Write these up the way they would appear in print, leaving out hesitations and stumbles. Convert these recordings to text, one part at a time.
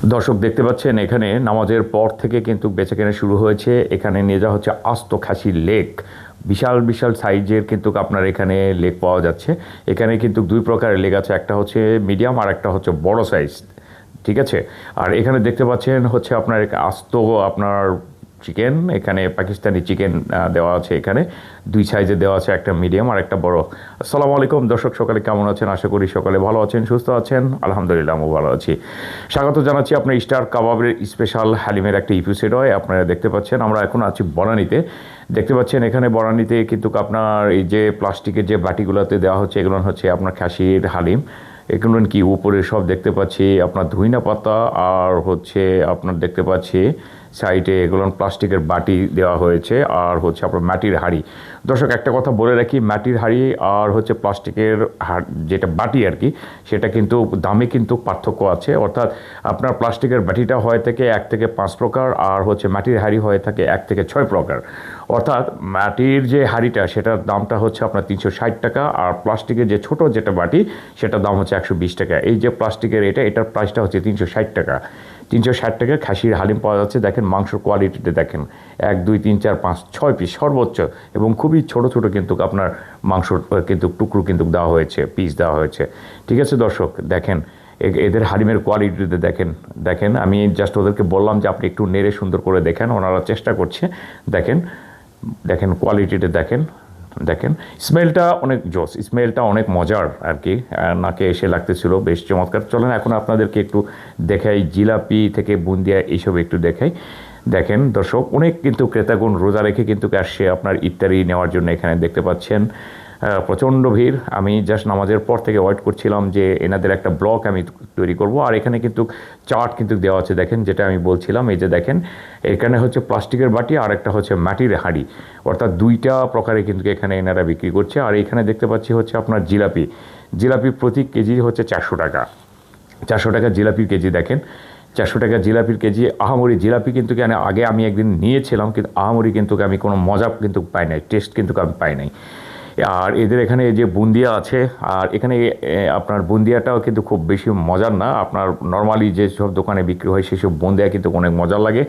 দর্শক দেখতে পাচ্ছেন এখানে নামাজের পর থেকে কিন্তু বেচাকেনা শুরু হয়েছে। এখানে নিয়ে যাওয়া হচ্ছে আস্ত খাসির লেগ, বিশাল বিশাল সাইজের কিন্তু আপনার এখানে লেগ পাওয়া যাচ্ছে। এখানে কিন্তু দুই প্রকারের লেগ আছে, একটা হচ্ছে মিডিয়াম আর একটা হচ্ছে বড় সাইজ, ঠিক আছে। আর এখানে দেখতে পাচ্ছেন হচ্ছে আপনার আস্ত আপনার চিকেন, এখানে পাকিস্তানি চিকেন দেওয়া আছে। এখানে দুই সাইজে দেওয়া আছে, একটা মিডিয়াম আর একটা বড়। আসসালামু আলাইকুম দর্শক, সকালে কেমন আছেন? আশা করি সকালে ভালো আছেন, সুস্থ আছেন। আলহামদুলিল্লাহ আমি ভালো আছি। স্বাগত জানাচ্ছি আপনার স্টার কাবাবের স্পেশাল হালিমের একটা এপিসোড হয়। আপনারা দেখতে পাচ্ছেন আমরা এখন আছি বনানীতে। দেখতে পাচ্ছেন এখানে বনানীতে কিন্তু আপনার এই যে প্লাস্টিকের যে বাটিগুলোতে দেওয়া হচ্ছে, এগুলো হচ্ছে আপনার খাসির হালিম। এগুলো কি উপরে সব দেখতে পাচ্ছি আপনার ধুইনা পাতা, আর হচ্ছে আপনার দেখতে পাচ্ছি সাইডে এগুলো প্লাস্টিকের বাটি দেওয়া হয়েছে, আর হচ্ছে আপনার মাটির হাঁড়ি। দর্শক একটা কথা বলে রাখি, মাটির হাঁড়ি আর হচ্ছে প্লাস্টিকের যেটা বাটি আর কি, সেটা কিন্তু দামে কিন্তু পার্থক্য আছে। অর্থাৎ আপনার প্লাস্টিকের বাটিটা হয়ে থাকে 1 থেকে 5 প্রকার, আর হচ্ছে মাটির হাঁড়ি হয়ে থাকে 1 থেকে 6 প্রকার। অর্থাৎ মাটির যে হাঁড়িটা সেটার দামটা হচ্ছে আপনার 360 টাকা, আর প্লাস্টিকের যে ছোট যেটা বাটি সেটার দাম হচ্ছে 120 টাকা। এই যে প্লাস্টিকের এটার প্রাইসটা হচ্ছে 360 টাকা। 360 টাকায় খাসির হালিম পাওয়া যাচ্ছে। দেখেন মাংসর কোয়ালিটিতে দেখেন, 1 2 3 4 5 6 পিস সর্বোচ্চ, এবং খুবই ছোট ছোট কিন্তু আপনার মাংসর কিন্তু টুকরো কিন্তু দেওয়া হয়েছে, পিস দেওয়া হয়েছে। ঠিক আছে দর্শক, দেখেন এদের হালিমের কোয়ালিটিতে দেখেন। দেখেন আমি জাস্ট ওদেরকে বললাম যে আপনি একটু নেড়ে সুন্দর করে দেখেন, ওনারা চেষ্টা করছে। দেখেন দেখেন কোয়ালিটিটা দেখেন। দেখেন স্মেলটা অনেক জোস, স্মেলটা অনেক মজার আর কি, নাকে এসে লাগতেছিল, বেশ চমৎকার। চলেন এখন আপনাদেরকে একটু দেখাই জিলাপি থেকে বুন্দিয়া এইসব একটু দেখাই। দেখেন দর্শক, অনেক কিন্তু ক্রেতাগণ রোজা রেখে কিন্তু আসছে আপনার ইফতারি নেওয়ার জন্য। এখানে দেখতে পাচ্ছেন প্রচণ্ড ভিড়। আমি জাস্ট নামাজের পর থেকে ওয়েট করছিলাম যে এনাদের একটা ব্লগ আমি তৈরি করব। আর এখানে কিন্তু চার্ট কিন্তু দেওয়া আছে, দেখেন যেটা আমি বলছিলাম। এই যে দেখেন এখানে হচ্ছে প্লাস্টিকের বাটি আর একটা হচ্ছে মাটির হাঁড়ি, অর্থাৎ দুইটা প্রকারে কিন্তু এখানে এনারা বিক্রি করছে। আর এখানে দেখতে পাচ্ছি হচ্ছে আপনার জিলাপি। জিলাপি প্রতি কেজি হচ্ছে 400 টাকা। 400 টাকা জিলাপির কেজি। দেখেন 400 টাকা জিলাপির কেজি। আহামরি জিলাপি কিন্তু আগে আমি একদিন নিয়েছিলাম, কিন্তু আহামরি কিন্তু আমি কোনো মজা কিন্তু পাই নাই, টেস্ট কিন্তু আমি পাই নাই। আর এদের এখানে যে বুন্দিয়া আছে, আর এখানে আপনার বুন্দিয়াটাও কিন্তু খুব বেশি মজার না। আপনার নর্মালি যেসব দোকানে বিক্রি হয় সেসব বুন্দিয়া কিন্তু অনেক মজার লাগে।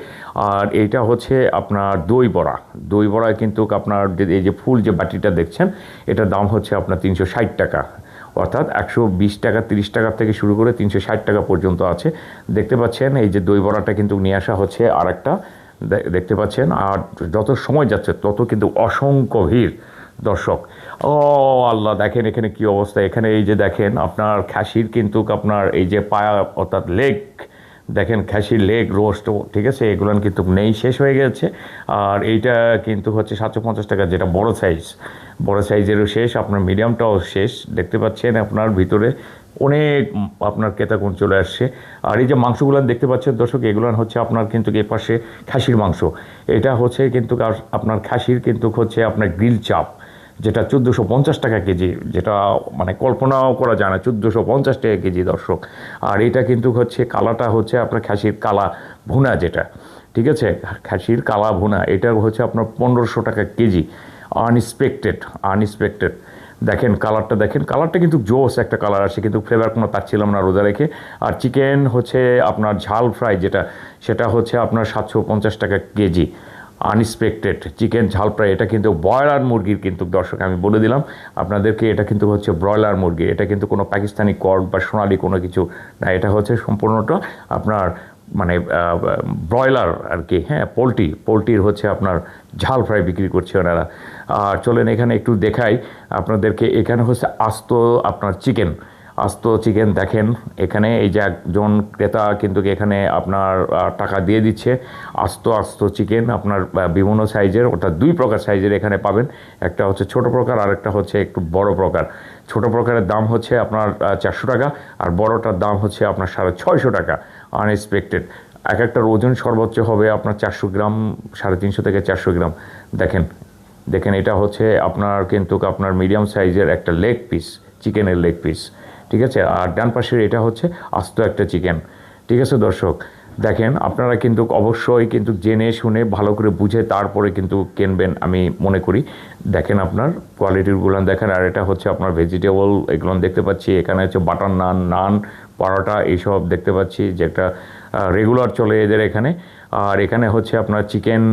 আর এইটা হচ্ছে আপনার দই বড়া। দই বড়া কিন্তু আপনার এই যে ফুল যে বাটিটা দেখছেন, এটার দাম হচ্ছে আপনার 360 টাকা। অর্থাৎ 120 টাকা 30 টাকা থেকে শুরু করে 360 টাকা পর্যন্ত আছে। দেখতে পাচ্ছেন এই যে দই বড়াটা কিন্তু নিয়ে আসা হচ্ছে আরেকটা, দেখতে পাচ্ছেন। আর যত সময় যাচ্ছে তত কিন্তু অসংখ্য ভিড় দর্শক। ও আল্লাহ, দেখেন এখানে কি অবস্থা। এখানে এই যে দেখেন আপনার খাসির কিন্তু আপনার এই যে পায়া অর্থাৎ লেগ, দেখেন খাসির লেগ রোস্ট, ঠিক আছে, এগুলো কিন্তু নেই, শেষ হয়ে গেছে। আর এইটা কিন্তু হচ্ছে 750 টাকা, যেটা বড় সাইজ। বড় সাইজেরও শেষ, আপনার মিডিয়ামটাও শেষ। দেখতে পাচ্ছেন আপনার ভিতরে অনেক আপনার ক্রেতাগণ চলে আসছে। আর এই যে মাংসগুলো দেখতে পাচ্ছেন দর্শক, এগুলো হচ্ছে আপনার কিন্তু এ পাশে খাসির মাংস। এটা হচ্ছে কিন্তু আপনার খাসির কিন্তু হচ্ছে আপনার গ্রিল চাপ, যেটা 1450 টাকা কেজি, যেটা মানে কল্পনাও করা যায় না, 1450 টাকা কেজি দর্শক। আর এটা কিন্তু হচ্ছে কালাটা হচ্ছে আপনার খাসির কালা ভুনা যেটা, ঠিক আছে, খাসির কালা ভুনা, এটা হচ্ছে আপনার 1500 টাকা কেজি। Unexpected, unexpected. দেখেন কালারটা, দেখেন কালারটা কিন্তু জোস একটা কালার আসে, কিন্তু ফ্লেভার কোনো পাচ্ছিলাম না রোজা রেখে। আর চিকেন হচ্ছে আপনার ঝাল ফ্রাই যেটা, সেটা হচ্ছে আপনার 750 টাকা কেজি। আনএক্সপেক্টেড চিকেন ঝাল ফ্রাই, এটা কিন্তু ব্রয়লার মুরগির কিন্তু দর্শক আমি বলে দিলাম আপনাদেরকে, এটা কিন্তু হচ্ছে ব্রয়লার মুরগি, এটা কিন্তু কোনো পাকিস্তানি কর্ড বা সোনালি কোনো কিছু না, এটা হচ্ছে সম্পূর্ণটা আপনার মানে ব্রয়লার আর কি, হ্যাঁ, পোলট্রির হচ্ছে আপনার ঝাল ফ্রাই বিক্রি করছে ওনারা। আর চলেন এখানে একটু দেখাই আপনাদেরকে। এখানে হচ্ছে আস্ত আপনার চিকেন, আস্ত চিকেন। দেখেন এখানে এই যে একজন ক্রেতা কিন্তু এখানে আপনার টাকা দিয়ে দিচ্ছে। আস্ত আস্ত চিকেন আপনার বিভিন্ন সাইজের, অর্থাৎ 2 প্রকার সাইজের এখানে পাবেন। একটা হচ্ছে ছোট প্রকার, আর একটা হচ্ছে একটু বড় প্রকার। ছোট প্রকারের দাম হচ্ছে আপনার 400 টাকা, আর বড়টার দাম হচ্ছে আপনার 650 টাকা। আনএক্সপেক্টেড। এক একটার ওজন সর্বোচ্চ হবে আপনার 400 গ্রাম, 350 থেকে 400 গ্রাম। দেখেন দেখেন এটা হচ্ছে আপনার কিন্তু আপনার মিডিয়াম সাইজের একটা লেগ পিস, চিকেনের লেগ পিস, ঠিক আছে। আর ডান পাশের এটা হচ্ছে আস্ত একটা চিকেন, ঠিক আছে দর্শক। দেখেন আপনারা কিন্তু অবশ্যই কিন্তু জেনে শুনে ভালো করে বুঝে তারপরে কিন্তু কিনবেন আমি মনে করি। দেখেন আপনার কোয়ালিটিগুলো দেখেন। আর এটা হচ্ছে আপনার ভেজিটেবল, এগুলো দেখতে পাচ্ছি। এখানে হচ্ছে বাটার নান, নান, পরোটা, এইসব দেখতে পাচ্ছি, যে একটা রেগুলার চলে এদের এখানে। আর এখানে হচ্ছে আপনার চিকেন,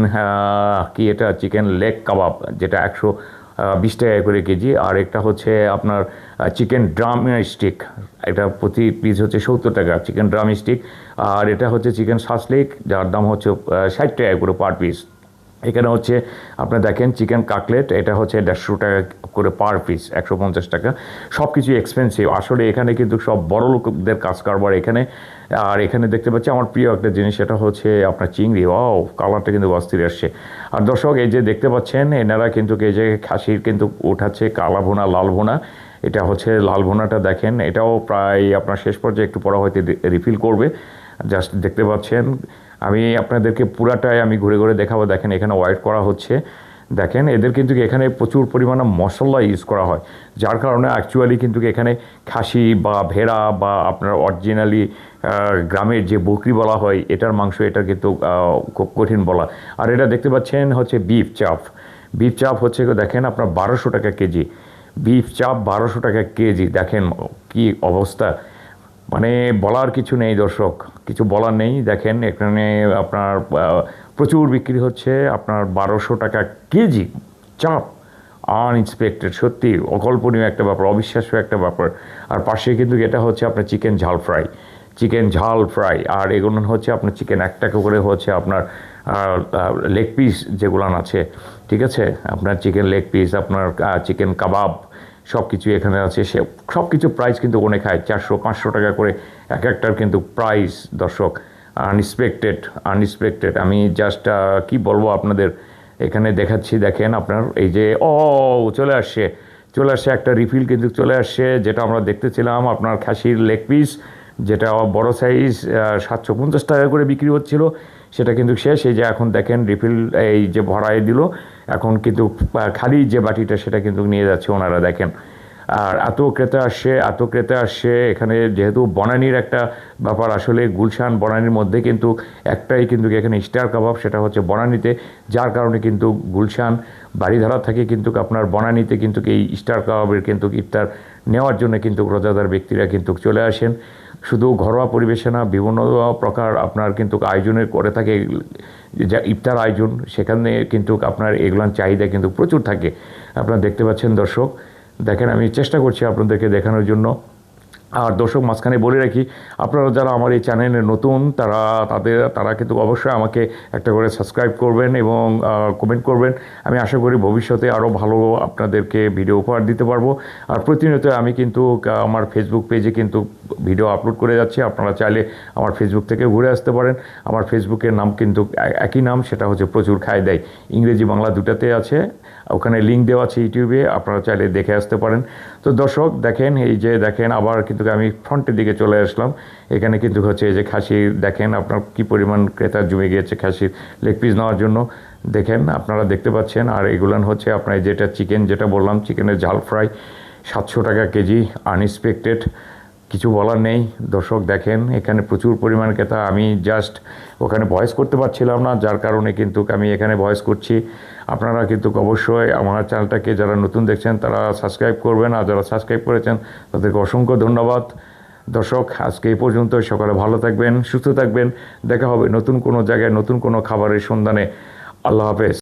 কি এটা চিকেন লেগ কাবাব, যেটা 120 টাকা করে কেজি। আর একটা হচ্ছে আপনার চিকেন ড্রাম স্টিক, এটা প্রতি পিস হচ্ছে 70 টাকা চিকেন ড্রাম স্টিক। আর এটা হচ্ছে চিকেন শাসলিক, যার দাম হচ্ছে 60 টাকা করে পার পিস। এখানে হচ্ছে আপনার দেখেন চিকেন কাটলেট, এটা হচ্ছে 150 টাকা করে পার পিস, 150 টাকা। সব কিছু এক্সপেন্সিভ আসলে, এখানে কিন্তু সব বড় লোকদের কাজ কারবার এখানে। আর এখানে দেখতে পাচ্ছি আমার প্রিয় একটা জিনিস, সেটা হচ্ছে আপনার চিংড়ি। কালারটা কিন্তু অস্থির আসছে। আর দর্শক এই যে দেখতে পাচ্ছেন, এনারা কিন্তু এই যে খাসির কিন্তু উঠাচ্ছে কালা ভুনা, লাল ভুনা। এটা হচ্ছে লাল ভুনাটা দেখেন, এটাও প্রায় আপনার শেষ পর্যায়ে একটু পরে হয়তো রিফিল করবে। জাস্ট দেখতে পাচ্ছেন, আমি আপনাদেরকে পুরাটাই আমি ঘুরে ঘুরে দেখাবো। দেখেন এখানে ওয়াইট করা হচ্ছে। দেখেন এদের কিন্তু এখানে প্রচুর পরিমাণে মশলা ইউজ করা হয়, যার কারণে অ্যাকচুয়ালি কিন্তু এখানে খাসি বা ভেড়া বা আপনার অরিজিনালি গ্রামের যে বকরি বলা হয় এটার মাংস, এটা কিন্তু খুব কঠিন বলা। আর এটা দেখতে পাচ্ছেন হচ্ছে বিফ চাপ। বিফ চাপ হচ্ছে দেখেন আপনার 1200 টাকা কেজি। বিফ চাপ 1200 টাকা কেজি, দেখেন কি অবস্থা। মানে বলার কিছু নেই দর্শক, কিছু বলার নেই। দেখেন এখানে আপনার প্রচুর বিক্রি হচ্ছে আপনার 1200 টাকা কেজি চাপ, আনএক্সপেক্টেড, সত্যি অকল্পনীয় একটা ব্যাপার, অবিশ্বাস্য একটা ব্যাপার। আর পাশে কিন্তু এটা হচ্ছে আপনার চিকেন ঝাল ফ্রাই, চিকেন ঝাল ফ্রাই। আর এগুলো হচ্ছে আপনার চিকেন 1 টাকা করে হচ্ছে আপনার লেগ পিস যেগুলো আছে, ঠিক আছে, আপনার চিকেন লেগ পিস, আপনার চিকেন কাবাব, সব কিছু এখানে আছে। সব কিছু প্রাইস কিন্তু অনেক হাই, 400-500 টাকা করে এক একটার কিন্তু প্রাইস দর্শক। আনএক্সপেক্টেড। আমি জাস্ট কি বলবো আপনাদের, এখানে দেখাচ্ছি। দেখেন আপনার এই যে চলে আসছে একটা রিফিল কিন্তু চলে আসছে, যেটা আমরা দেখতেছিলাম আপনার খাসির লেগ পিস, যেটা বড় সাইজ 750 টাকা করে বিক্রি হচ্ছিল, সেটা কিন্তু শেষ। এই যে এখন দেখেন রিফিল এই যে ভরাই দিল, এখন কিন্তু খালি যে বাটিটা সেটা কিন্তু নিয়ে যাচ্ছে ওনারা, দেখেন। আর এত ক্রেতা আসছে এখানে, যেহেতু বনানীর একটা ব্যাপার, আসলে গুলশান বনানীর মধ্যে কিন্তু একটাই কিন্তু এখানে স্টার কাবাব, সেটা হচ্ছে বনানীতে। যার কারণে কিন্তু গুলশান বাড়িধারা থেকে কিন্তু আপনার বনানীতে কিন্তু এই স্টার কাবাবের কিন্তু ইফতার নেওয়ার জন্য কিন্তু রোজাদার ব্যক্তিরা কিন্তু চলে আসেন। শুধু ঘরোয়া পরিবেশে না, বিভিন্ন প্রকার আপনার কিন্তু আয়োজনের করে থাকে, যা ইফতার আয়োজন, সেখানে কিন্তু আপনার এগুলোর চাহিদা কিন্তু প্রচুর থাকে। আপনারা দেখতে পাচ্ছেন দর্শক, দেখেন আমি চেষ্টা করছি আপনাদেরকে দেখানোর জন্য। আর দর্শক মাঝখানে বলে রাখি, আপনারা যারা আমার এই চ্যানেলে নতুন, তারা কিন্তু অবশ্যই আমাকে একটা করে সাবস্ক্রাইব করবেন এবং কমেন্ট করবেন। আমি আশা করি ভবিষ্যতে আরও ভালো আপনাদেরকে ভিডিও উপহার দিতে পারবো। আর প্রতিনিয়ত আমি কিন্তু আমার ফেসবুক পেজে কিন্তু ভিডিও আপলোড করে যাচ্ছি, আপনারা চাইলে আমার ফেসবুক থেকে ঘুরে আসতে পারেন। আমার ফেসবুকের নাম কিন্তু একই নাম, সেটা হচ্ছে প্রচুর খায় দেয়, ইংরেজি বাংলা দুটাতে আছে। ওখানে লিঙ্ক দেওয়া আছে ইউটিউবে, আপনারা চাইলে দেখে আসতে পারেন। তো দর্শক দেখেন, এই যে দেখেন আবার কিন্তু আমি ফ্রন্টের দিকে চলে আসলাম। এখানে কিন্তু হচ্ছে এই যে খাসি, দেখেন আপনার কি পরিমাণ ক্রেতা জমে গিয়েছে খাসির লেগ পিস নেওয়ার জন্য, দেখেন আপনারা দেখতে পাচ্ছেন। আর এগুলান হচ্ছে আপনার যেটা চিকেন, যেটা বললাম চিকেনের ঝাল ফ্রাই, 700 টাকা কেজি, আনএক্সপেক্টেড, কিছু বলার নেই দর্শক। দেখেন এখানে প্রচুর পরিমাণ ক্রেতা, আমি জাস্ট ওখানে ভয়েস করতে পারছিলাম না, যার কারণে কিন্তু আমি এখানে ভয়েস করছি। আপনারা কিন্তু অবশ্যই আমার চ্যানেলটাকে যারা নতুন দেখছেন তারা সাবস্ক্রাইব করবেন, আর যারা সাবস্ক্রাইব করেছেন তাদেরকে অসংখ্য ধন্যবাদ। দর্শক আজকে এই পর্যন্ত, সকালে ভালো থাকবেন, সুস্থ থাকবেন, দেখা হবে নতুন কোনো জায়গায় নতুন কোনো খাবারের সন্ধানে। আল্লাহ হাফেজ।